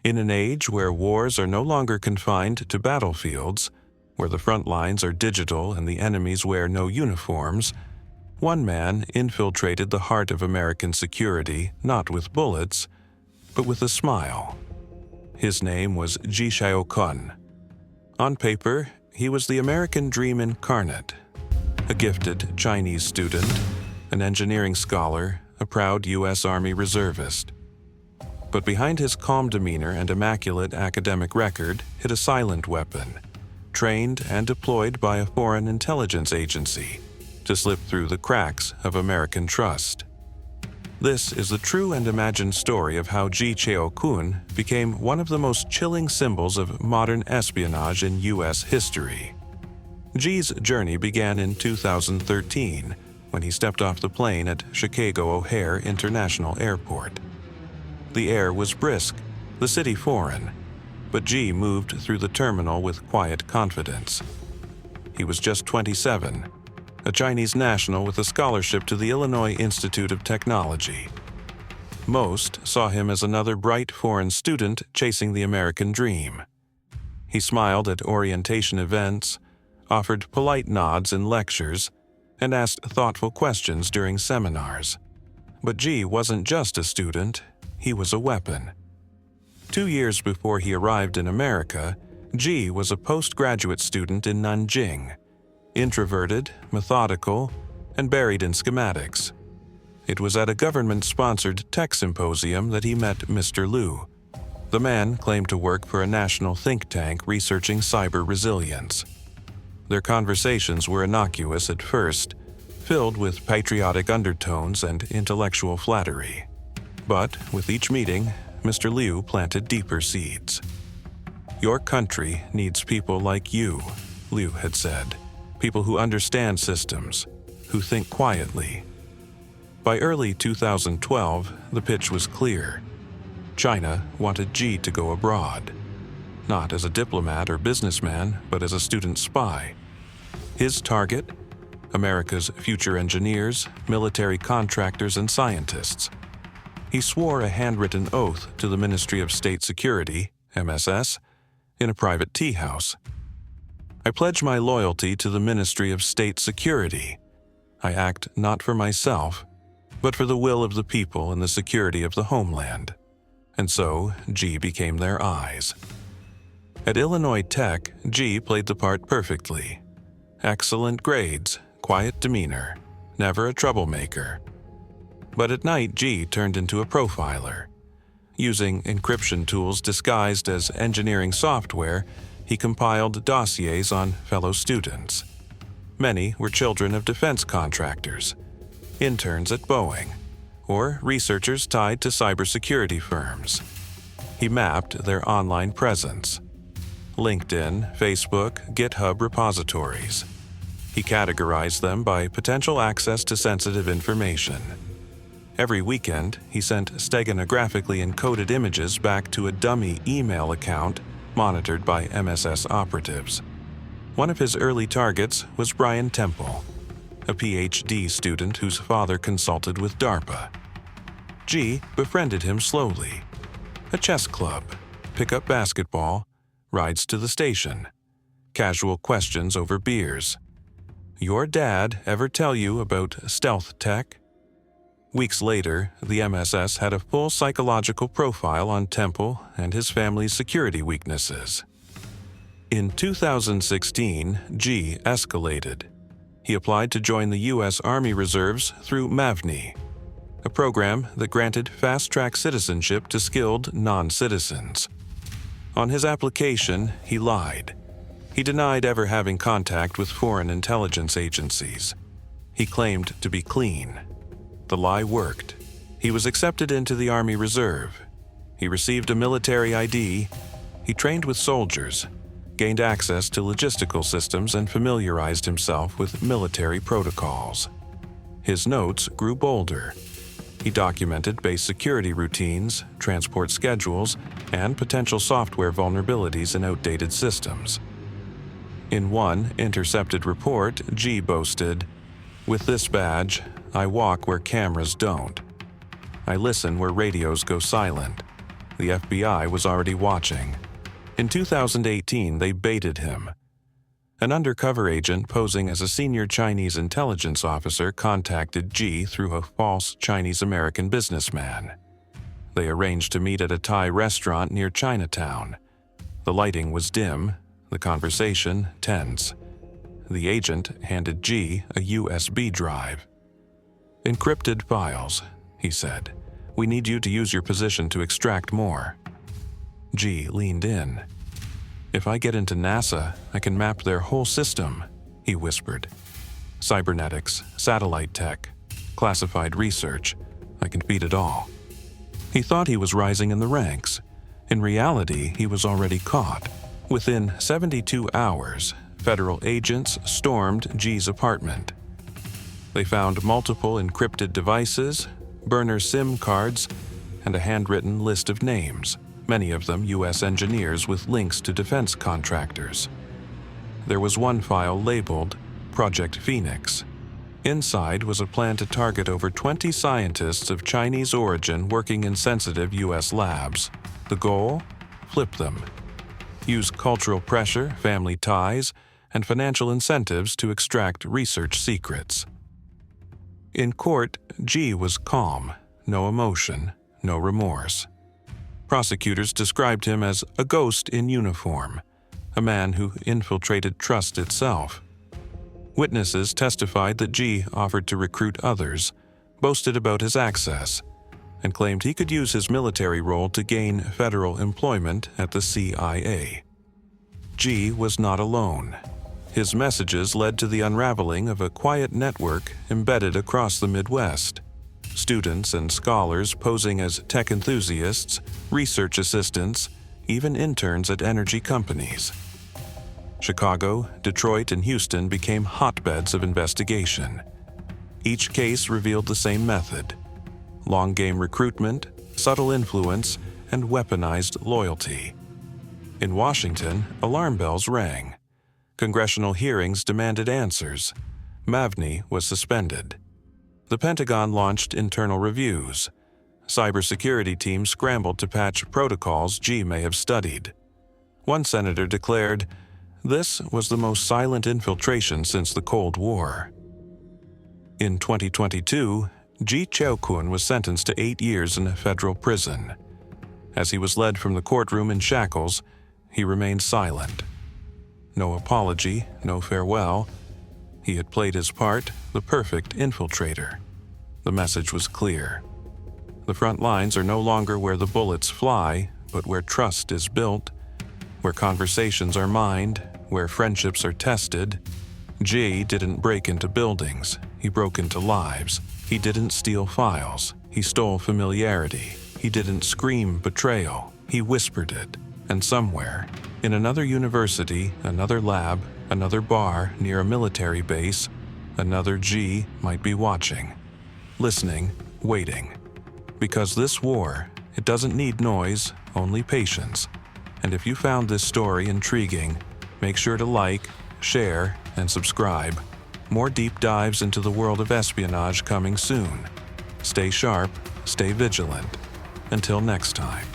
In an age where wars are no longer confined to battlefields, where the front lines are digital and the enemies wear no uniforms, one man infiltrated the heart of American security not with bullets, but with a smile. His name was Ji Xiaokun. On paper, he was the American dream incarnate, a gifted Chinese student, an engineering scholar, a proud U.S. Army reservist. But behind his calm demeanor and immaculate academic record hid a silent weapon, trained and deployed by a foreign intelligence agency to slip through the cracks of American trust. This is the true and imagined story of how Ji Xiaokun became one of the most chilling symbols of modern espionage in U.S. history. Ji's journey began in 2013 when he stepped off the plane at Chicago O'Hare International Airport. The air was brisk, the city foreign, but Ji moved through the terminal with quiet confidence. He was just 27, a Chinese national with a scholarship to the Illinois Institute of Technology. Most saw him as another bright foreign student chasing the American dream. He smiled at orientation events, offered polite nods in lectures, and asked thoughtful questions during seminars. But Ji wasn't just a student, he was a weapon. 2 years before he arrived in America, Ji was a postgraduate student in Nanjing, introverted, methodical, and buried in schematics. It was at a government-sponsored tech symposium that he met Mr. Liu. The man claimed to work for a national think tank researching cyber resilience. Their conversations were innocuous at first, filled with patriotic undertones and intellectual flattery. But with each meeting, Mr. Liu planted deeper seeds. "Your country needs people like you," Liu had said. "People who understand systems, who think quietly." By early 2012, the pitch was clear. China wanted Ji to go abroad, not as a diplomat or businessman, but as a student spy. His target? America's future engineers, military contractors, and scientists. He swore a handwritten oath to the Ministry of State Security, MSS, in a private tea house. "I pledge my loyalty to the Ministry of State Security. I act not for myself, but for the will of the people and the security of the homeland." And so, Ji became their eyes. At Illinois Tech, Ji played the part perfectly. Excellent grades, quiet demeanor, never a troublemaker. But at night, Ji turned into a profiler. Using encryption tools disguised as engineering software, he compiled dossiers on fellow students. Many were children of defense contractors, interns at Boeing, or researchers tied to cybersecurity firms. He mapped their online presence: LinkedIn, Facebook, GitHub repositories. He categorized them by potential access to sensitive information. Every weekend, he sent stenographically encoded images back to a dummy email account monitored by MSS operatives. One of his early targets was Brian Temple, a PhD student whose father consulted with DARPA. Ji befriended him slowly. A chess club, pick-up basketball, rides to the station, casual questions over beers. "Your dad ever tell you about stealth tech?" Weeks later, the MSS had a full psychological profile on Temple and his family's security weaknesses. In 2016, Ji escalated. He applied to join the U.S. Army Reserves through MAVNI, a program that granted fast-track citizenship to skilled non-citizens. On his application, he lied. He denied ever having contact with foreign intelligence agencies. He claimed to be clean. The lie worked. He was accepted into the Army Reserve. He received a military ID. He trained with soldiers, gained access to logistical systems, and familiarized himself with military protocols. His notes grew bolder. He documented base security routines, transport schedules, and potential software vulnerabilities in outdated systems. In one intercepted report, Ji boasted, "With this badge, I walk where cameras don't. I listen where radios go silent. The FBI was already watching. In 2018, they baited him. An undercover agent posing as a senior Chinese intelligence officer contacted G through a false Chinese-American businessman. They arranged to meet at a Thai restaurant near Chinatown. The lighting was dim, the conversation tense. The agent handed G a USB drive. "Encrypted files," he said. "We need you to use your position to extract more." G leaned in. "If I get into NASA, I can map their whole system," he whispered. "Cybernetics, satellite tech, classified research. I can beat it all." He thought he was rising in the ranks. In reality, he was already caught. Within 72 hours, federal agents stormed G's apartment. They found multiple encrypted devices, burner SIM cards, and a handwritten list of names, many of them U.S. engineers with links to defense contractors. There was one file labeled Project Phoenix. Inside was a plan to target over 20 scientists of Chinese origin working in sensitive U.S. labs. The goal? Flip them. Use cultural pressure, family ties, and financial incentives to extract research secrets. In court, G was calm, no emotion, no remorse. Prosecutors described him as a ghost in uniform, a man who infiltrated trust itself. Witnesses testified that G offered to recruit others, boasted about his access, and claimed he could use his military role to gain federal employment at the CIA. G was not alone. His messages led to the unraveling of a quiet network embedded across the Midwest. Students and scholars posing as tech enthusiasts, research assistants, even interns at energy companies. Chicago, Detroit, and Houston became hotbeds of investigation. Each case revealed the same method: long-game recruitment, subtle influence, and weaponized loyalty. In Washington, alarm bells rang. Congressional hearings demanded answers. Mavny was suspended. The Pentagon launched internal reviews. Cybersecurity teams scrambled to patch protocols G may have studied. One senator declared, "This was the most silent infiltration since the Cold War." In 2022, Ji Cheokun was sentenced to 8 years in a federal prison. As he was led from the courtroom in shackles, he remained silent. No apology, no farewell. He had played his part, the perfect infiltrator. The message was clear. The front lines are no longer where the bullets fly, but where trust is built, where conversations are mined, where friendships are tested. G didn't break into buildings, he broke into lives. He didn't steal files, he stole familiarity. He didn't scream betrayal, he whispered it. And somewhere, in another university, another lab, another bar near a military base, another G might be watching, listening, waiting. Because this war, it doesn't need noise, only patience. And if you found this story intriguing, make sure to like, share, and subscribe. More deep dives into the world of espionage coming soon. Stay sharp, stay vigilant. Until next time.